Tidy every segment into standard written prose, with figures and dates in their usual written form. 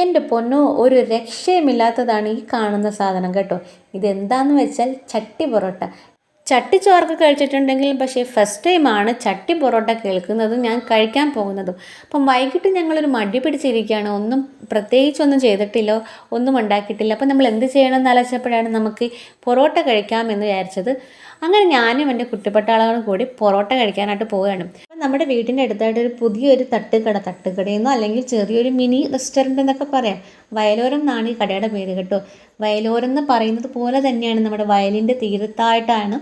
എൻ്റെ പൊന്നോ, ഒരു രക്ഷയുമില്ലാത്തതാണ് ഈ കാണുന്ന സാധനം കേട്ടോ. ഇതെന്താണെന്ന് വെച്ചാൽ ചട്ടി പൊറോട്ട. ചട്ടിച്ചോറൊക്കെ കഴിച്ചിട്ടുണ്ടെങ്കിൽ പക്ഷേ ഫസ്റ്റ് ടൈമാണ് ചട്ടി പൊറോട്ട കേൾക്കുന്നതും ഞാൻ കഴിക്കാൻ പോകുന്നതും. അപ്പം വൈകിട്ട് ഞങ്ങളൊരു മടി പിടിച്ചിരിക്കുകയാണ്. ഒന്നും പ്രത്യേകിച്ചൊന്നും ചെയ്തിട്ടില്ല, ഒന്നും ഉണ്ടാക്കിയിട്ടില്ല. അപ്പം നമ്മൾ എന്ത് ചെയ്യണമെന്ന് ആലോചിച്ചപ്പോഴാണ് നമുക്ക് പൊറോട്ട കഴിക്കാമെന്ന് വിചാരിച്ചത്. അങ്ങനെ ഞാനും എൻ്റെ കുട്ടിപ്പട്ടാളങ്ങളും കൂടി പൊറോട്ട കഴിക്കാനായിട്ട് പോവുകയാണ്. അപ്പം നമ്മുടെ വീടിൻ്റെ അടുത്തായിട്ട് ഒരു പുതിയൊരു തട്ടുകടയെന്നോ അല്ലെങ്കിൽ ചെറിയൊരു മിനി റെസ്റ്റോറൻറ്റ് എന്നൊക്കെ പറയാം. വയലോരം എന്നാണ് ഈ കടയുടെ പേര് കേട്ടോ. വയലോരം എന്ന് പറയുന്നത് പോലെ തന്നെയാണ് നമ്മുടെ വയലിൻ്റെ തീരത്തായിട്ടാണ്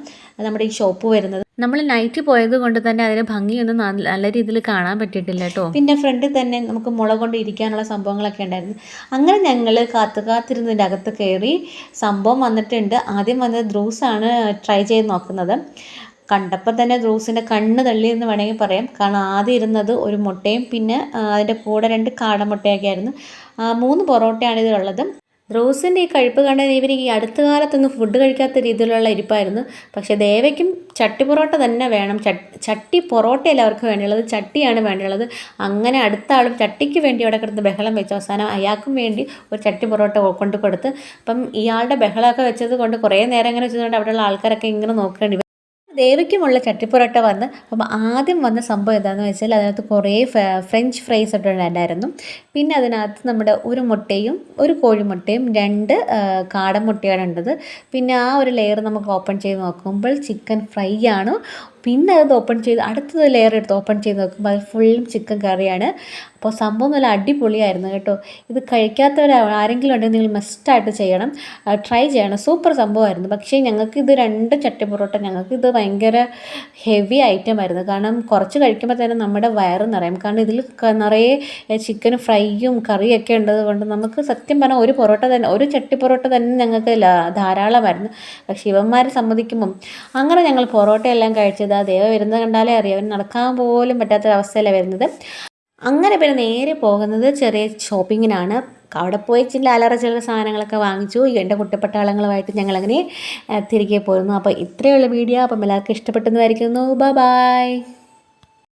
നമ്മുടെ ഈ ഷോപ്പ് വരുന്നത്. നമ്മൾ നൈറ്റ് പോയത് കൊണ്ട് തന്നെ അതിന് ഭംഗിയൊന്നും നല്ല രീതിയിൽ കാണാൻ പറ്റിയിട്ടില്ല കേട്ടോ. പിന്നെ ഫ്രണ്ടിൽ തന്നെ നമുക്ക് മുള കൊണ്ട് ഇരിക്കാനുള്ള സംഭവങ്ങളൊക്കെ ഉണ്ടായിരുന്നു. അങ്ങനെ ഞങ്ങൾ കാത്തിരുന്നതിൻ്റെ അകത്ത് കയറി. സംഭവം വന്നിട്ടുണ്ട്. ആദ്യം വന്നത് ദ്രൂസാണ് ട്രൈ ചെയ്ത് നോക്കുന്നത്. കണ്ടപ്പോൾ തന്നെ ദ്രൂസിൻ്റെ കണ്ണ് തള്ളിയെന്ന് വേണമെങ്കിൽ പറയാം. കാരണം ആദ്യം ഇരുന്നത് ഒരു മുട്ടയും പിന്നെ അതിൻ്റെ കൂടെ 2 കാടമുട്ടയൊക്കെ ആയിരുന്നു. 3 പൊറോട്ടയാണ് ഇതിലുള്ളത്. റോസിൻ്റെ ഈ കഴിപ്പ് കണ്ടാൽ ഇവർ ഈ അടുത്ത കാലത്തൊന്നും ഫുഡ് കഴിക്കാത്ത രീതിയിലുള്ള ഇരിപ്പായിരുന്നു. പക്ഷേ ദേവയ്ക്കും ചട്ടി പൊറോട്ട തന്നെ വേണം. ചട്ടി പൊറോട്ടയല്ല അവർക്ക് വേണ്ടിയുള്ളത്, ചട്ടിയാണ് വേണ്ടിയുള്ളത്. അങ്ങനെ അടുത്ത ആളും ചട്ടിക്ക് വേണ്ടി അവിടെ കിടന്ന് ബഹളം വെച്ചു. അവസാനം അയാൾക്കും വേണ്ടി ഒരു ചട്ടി പൊറോട്ട കൊണ്ട് കൊടുത്ത്. അപ്പം ഇയാളുടെ ബഹളമൊക്കെ വെച്ചത് കൊണ്ട് കുറേ നേരം ഇങ്ങനെ വെച്ചതുകൊണ്ട് അവിടെയുള്ള ആൾക്കാരൊക്കെ ഇങ്ങനെ നോക്കേണ്ടി. ദേവയ്ക്കുമുള്ള ചട്ടിപ്പൊറോട്ട വന്ന്. അപ്പം ആദ്യം വന്ന സംഭവം എന്താണെന്ന് വെച്ചാൽ അതിനകത്ത് കുറേ ഫ്രഞ്ച് ഫ്രൈസ് ഒക്കെ ഉണ്ടായിരുന്നു. പിന്നെ അതിനകത്ത് നമ്മുടെ ഒരു മുട്ടയും ഒരു കോഴിമുട്ടയും 2 കാടമുട്ടയാണ് ഉണ്ടത്. പിന്നെ ആ ഒരു ലെയർ നമുക്ക് ഓപ്പൺ ചെയ്ത് നോക്കുമ്പോൾ ചിക്കൻ ഫ്രൈ ആണ്. പിന്നെ അത് ഓപ്പൺ ചെയ്ത് അടുത്തത് ലെയർ എടുത്ത് ഓപ്പൺ ചെയ്ത് നോക്കുമ്പോൾ അത് ഫുള്ളും ചിക്കൻ കറിയാണ്. അപ്പോൾ സംഭവം നല്ല അടിപൊളിയായിരുന്നു കേട്ടോ. ഇത് കഴിക്കാത്തവർ ആരെങ്കിലും ഉണ്ടെങ്കിൽ നിങ്ങൾ മസ്റ്റായിട്ട് ചെയ്യണം, ട്രൈ ചെയ്യണം. സൂപ്പർ സംഭവമായിരുന്നു. പക്ഷേ ഞങ്ങൾക്കിത് 2 ചട്ടി പൊറോട്ട ഞങ്ങൾക്കിത് ഭയങ്കര ഹെവി ഐറ്റം ആയിരുന്നു. കാരണം കുറച്ച് കഴിക്കുമ്പോൾ തന്നെ നമ്മുടെ വയറ് നിറയും. കാരണം ഇതിൽ നിറയെ ചിക്കൻ ഫ്രൈയും കറിയൊക്കെ ഉള്ളത് കൊണ്ട് നമുക്ക് സത്യം പറഞ്ഞാൽ ഒരു ചട്ടി പൊറോട്ട തന്നെ ഞങ്ങൾക്ക് ധാരാളമായിരുന്നു. പക്ഷേ ഇവന്മാർ സമ്മതിക്കുമ്പം അങ്ങനെ ഞങ്ങൾ പൊറോട്ടയെല്ലാം കഴിച്ചത് ആ ദേവ വരുന്നത് കണ്ടാലേ അറിയാം. അവൻ നടക്കാൻ പോലും പറ്റാത്തൊരവസ്ഥയിലാണ് വരുന്നത്. അങ്ങനെ പിന്നെ നേരെ പോകുന്നത് ചെറിയ ഷോപ്പിങ്ങിനാണ്. അവിടെ പോയി അലറ ചില സാധനങ്ങളൊക്കെ വാങ്ങിച്ചു. എൻ്റെ കുട്ടിപ്പട്ടാളങ്ങളുമായിട്ട് ഞങ്ങളങ്ങനെ തിരികെ പോരുന്നു. അപ്പോൾ ഇത്രയുള്ള വീഡിയോ. അപ്പം എല്ലാവർക്കും ഇഷ്ടപ്പെട്ടെന്ന് വിചാരിക്കുന്നു. ബൈ.